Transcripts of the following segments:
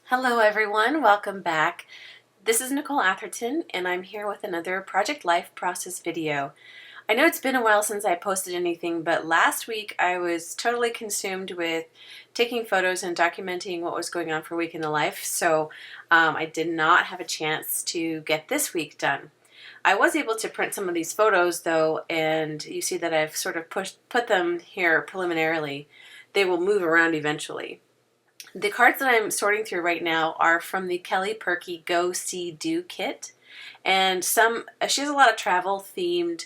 Hello everyone, welcome back. This is Nicole Atherton and I'm here with another Project Life process video. I know it's been a while since I posted anything, but last week I was totally consumed with taking photos and documenting what was going on for a week in the life, so I did not have a chance to get this week done. I was able to print some of these photos though, and you see that I've sort of put them here preliminarily. They will move around eventually. The cards that I'm sorting through right now are from the Purkey Go See Do kit, and she has a lot of travel themed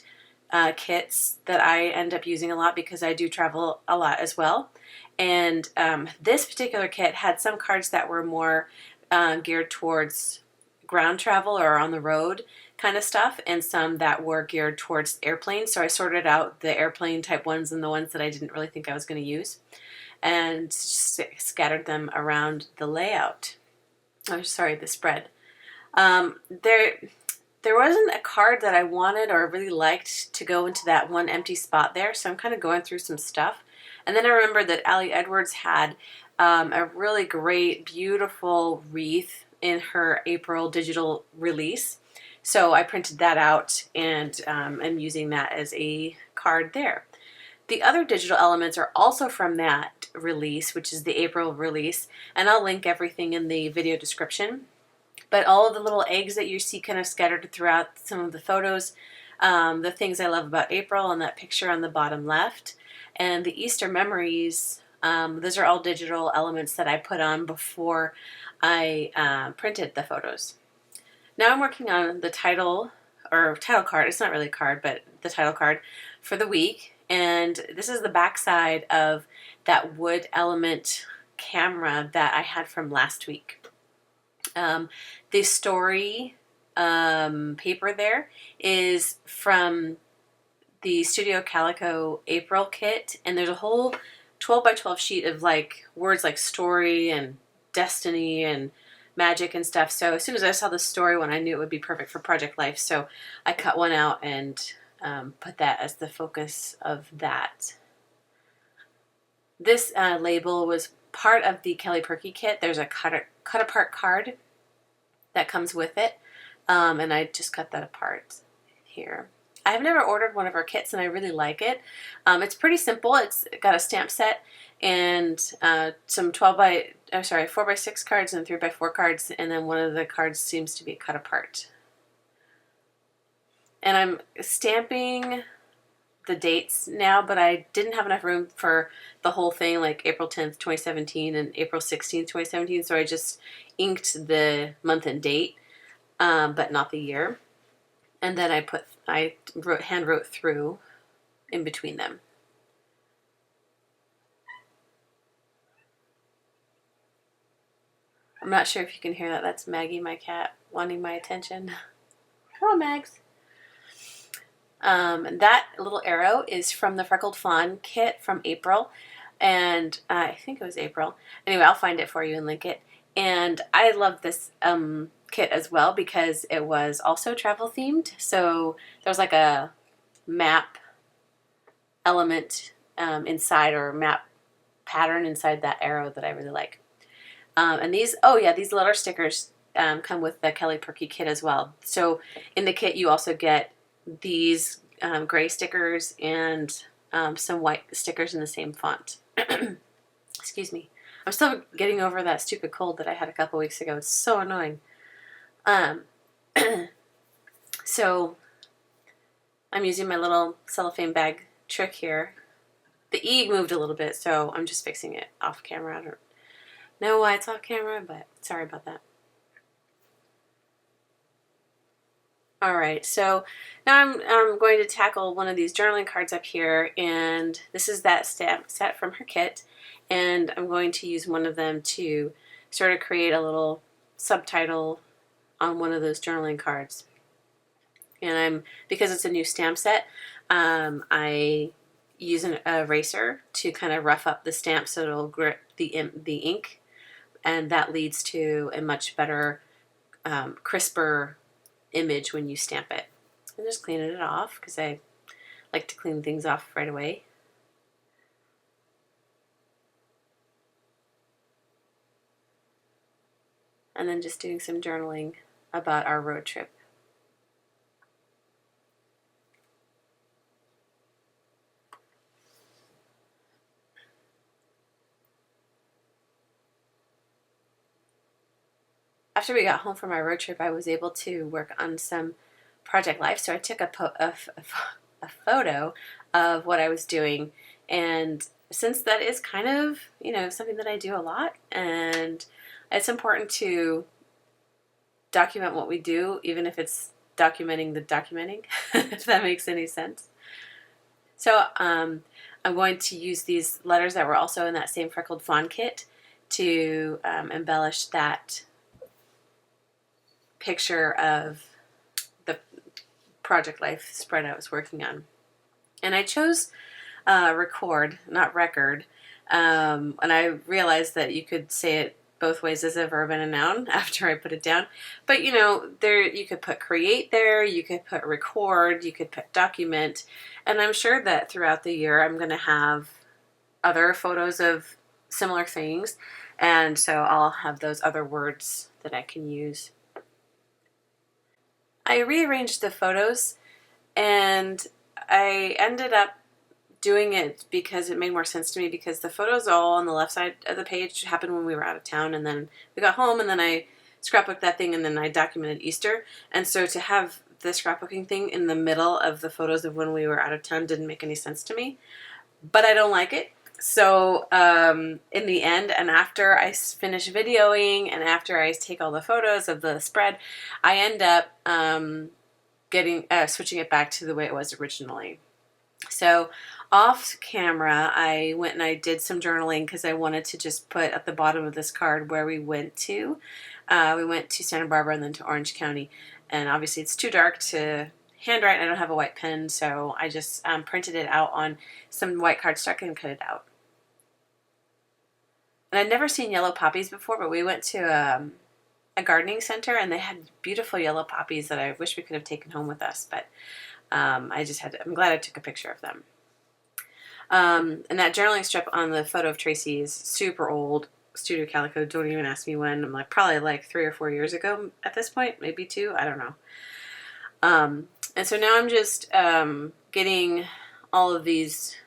kits that I end up using a lot because I do travel a lot as well. And this particular kit had some cards that were more geared towards ground travel or on the road kind of stuff, and some that were geared towards airplanes. So I sorted out the airplane type ones and the ones that I didn't really think I was going to use, and scattered them around the layout. Oh, sorry, the spread. There wasn't a card that I wanted or really liked to go into that one empty spot there, so I'm kind of going through some stuff. And then I remembered that Allie Edwards had a really great, beautiful wreath in her April digital release. So I printed that out and I'm using that as a card there. The other digital elements are also from that release, which is the April release, and I'll link everything in the video description. But all of the little eggs that you see kind of scattered throughout some of the photos, the things I love about April and that picture on the bottom left, and the Easter memories, those are all digital elements that I put on before I printed the photos. Now I'm working on the title card. It's not really a card, but the title card for the week. And this is the back side of that wood element camera that I had from last week. The story paper there is from the Studio Calico April kit, and there's a whole 12 by 12 sheet of like words like story and destiny and magic and stuff. So as soon as I saw the story one, I knew it would be perfect for Project Life. So I cut one out and put that as the focus of that. This label was part of the Purkey kit. There's a cut apart card that comes with it, and I just cut that apart here. I've never ordered one of her kits and I really like it. It's pretty simple. It's got a stamp set and some 4 by 6 cards and 3 by 4 cards, and then one of the cards seems to be cut apart. And I'm stamping the dates now, but I didn't have enough room for the whole thing, like April 10th, 2017 and April 16th, 2017, so I just inked the month and date, but not the year. And then I hand wrote through in between them. I'm not sure if you can hear that. That's Maggie, my cat, wanting my attention. Hello, Mags. That little arrow is from the Freckled Fawn kit from April, and I think it was April. Anyway, I'll find it for you and link it. And I love this kit as well because it was also travel themed. So there was like a map element inside, or map pattern inside that arrow that I really like. And these letter stickers come with the Purkey kit as well. So in the kit you also get these gray stickers and some white stickers in the same font. Excuse me. I'm still getting over that stupid cold that I had a couple weeks ago. It's so annoying. So I'm using my little cellophane bag trick here. The E moved a little bit, so I'm just fixing it off camera. I don't know why it's off camera, but sorry about that. Alright, so now I'm going to tackle one of these journaling cards up here, and this is that stamp set from her kit, and I'm going to use one of them to sort of create a little subtitle on one of those journaling cards. And because it's a new stamp set, I use an eraser to kind of rough up the stamp so it'll grip the ink, and that leads to a much better, crisper image when you stamp it. I'm just cleaning it off because I like to clean things off right away. and then just doing some journaling about our road trip. After we got home from our road trip, I was able to work on some Project Life. So I took a photo of what I was doing. And since that is kind of, something that I do a lot, and it's important to document what we do, even if it's documenting the documenting, if that makes any sense. So I'm going to use these letters that were also in that same Freckled Fawn kit to embellish that picture of the Project Life spread I was working on. And I chose record, not record, and I realized that you could say it both ways as a verb and a noun after I put it down. But there you could put create there, you could put record, you could put document, and I'm sure that throughout the year I'm going to have other photos of similar things, and so I'll have those other words that I can use. I rearranged the photos, and I ended up doing it because it made more sense to me, because the photos all on the left side of the page happened when we were out of town, and then we got home, and then I scrapbooked that thing, and then I documented Easter. And so to have the scrapbooking thing in the middle of the photos of when we were out of town didn't make any sense to me, but I don't like it. So in the end, and after I finish videoing and after I take all the photos of the spread, I end up switching it back to the way it was originally. So off camera, I went and I did some journaling because I wanted to just put at the bottom of this card where we went to. We went to Santa Barbara and then to Orange County. And obviously it's too dark to handwrite. I don't have a white pen, so I just printed it out on some white cardstock and cut it out. And I'd never seen yellow poppies before, but we went to a gardening center, and they had beautiful yellow poppies that I wish we could have taken home with us, but I'm glad I took a picture of them. And that journaling strip on the photo of Tracy is super old. Studio Calico, don't even ask me when. I'm probably like 3 or 4 years ago at this point, maybe 2, I don't know. And so now I'm just getting all of these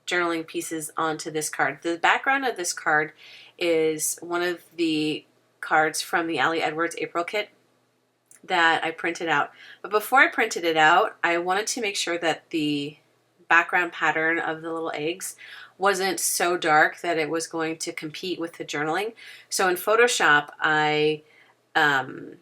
journaling pieces onto this card. The background of this card is one of the cards from the Ali Edwards April kit that I printed out. But before I printed it out, I wanted to make sure that the background pattern of the little eggs wasn't so dark that it was going to compete with the journaling. So in Photoshop, I kind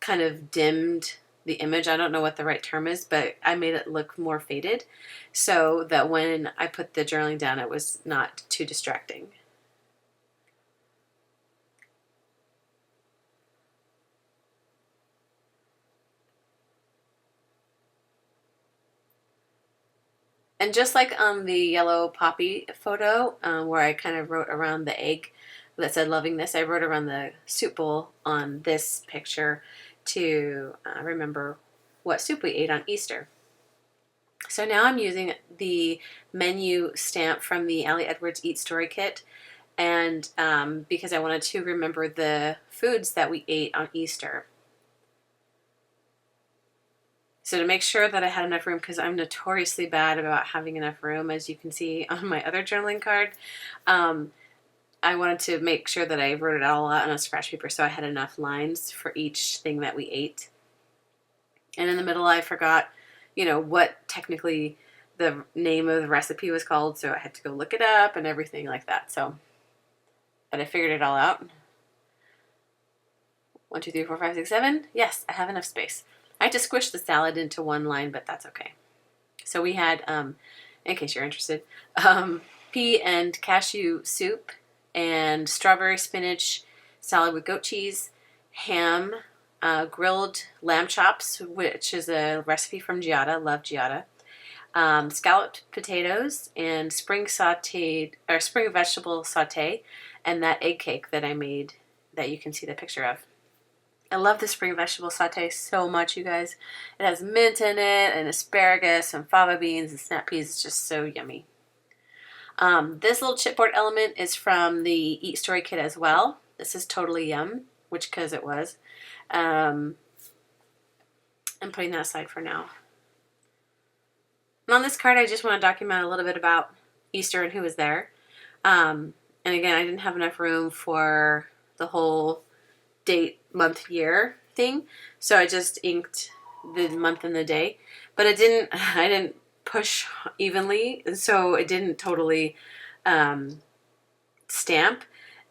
of dimmed the image. I don't know what the right term is, but I made it look more faded so that when I put the journaling down, it was not too distracting. And just like on the yellow poppy photo, where I kind of wrote around the egg that said loving this, I wrote around the soup bowl on this picture to remember what soup we ate on Easter. So now I'm using the menu stamp from the Ali Edwards Eat Story kit, and because I wanted to remember the foods that we ate on Easter. So to make sure that I had enough room, because I'm notoriously bad about having enough room, as you can see on my other journaling card, I wanted to make sure that I wrote it all out on a scratch paper so I had enough lines for each thing that we ate. And in the middle I forgot, what technically the name of the recipe was called, so I had to go look it up and everything like that. But I figured it all out. 1, 2, 3, 4, 5, 6, 7. Yes, I have enough space. I had to squish the salad into one line, but that's okay. So we had, in case you're interested, pea and cashew soup and strawberry spinach salad with goat cheese, ham, grilled lamb chops, which is a recipe from Giada. Love Giada. Scalloped potatoes and spring vegetable saute, and that egg cake that I made that you can see the picture of. I love the spring vegetable saute so much, you guys. It has mint in it and asparagus and fava beans and snap peas. It's just so yummy. This little chipboard element is from the Eat Story kit as well. This is Totally Yum. which because it was. I'm putting that aside for now. And on this card, I just want to document a little bit about Easter and who was there. And again, I didn't have enough room for the whole date, month, year thing, so I just inked the month and the day. But I didn't push evenly, so it didn't totally stamp,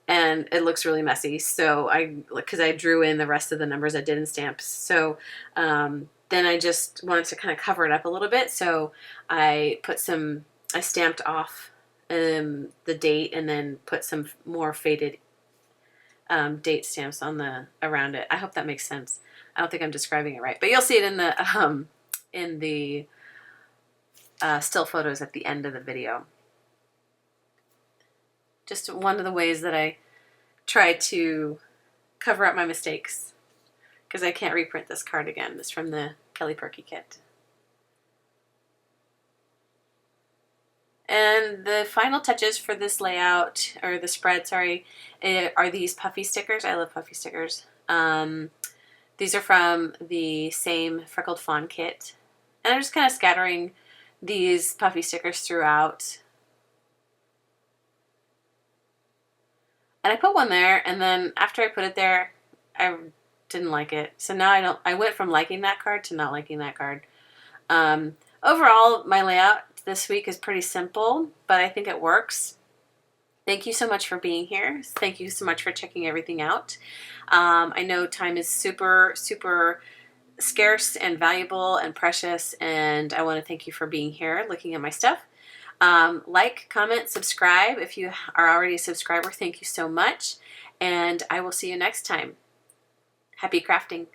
and it looks really messy. So because I drew in the rest of the numbers I didn't stamp, so then I just wanted to kind of cover it up a little bit. So I stamped off the date and then put some more faded date stamps on around it. I hope that makes sense. I don't think I'm describing it right, but you'll see it in the still photos at the end of the video. Just one of the ways that I try to cover up my mistakes, because I can't reprint this card again. It's from the Kelly Purkey kit. And the final touches for this layout, or the spread, sorry, are these puffy stickers. I love puffy stickers. These are from the same Freckled Fawn kit. And I'm just kind of scattering these puffy stickers throughout. And I put one there, and then after I put it there, I didn't like it. So now I went from liking that card to not liking that card. Overall, my layout this week is pretty simple, but I think it works. Thank you so much for being here. Thank you so much for checking everything out. I know time is super, super scarce and valuable and precious, and I want to thank you for being here, looking at my stuff. Like, comment, subscribe. If you are already a subscriber, thank you so much, and I will see you next time. Happy crafting.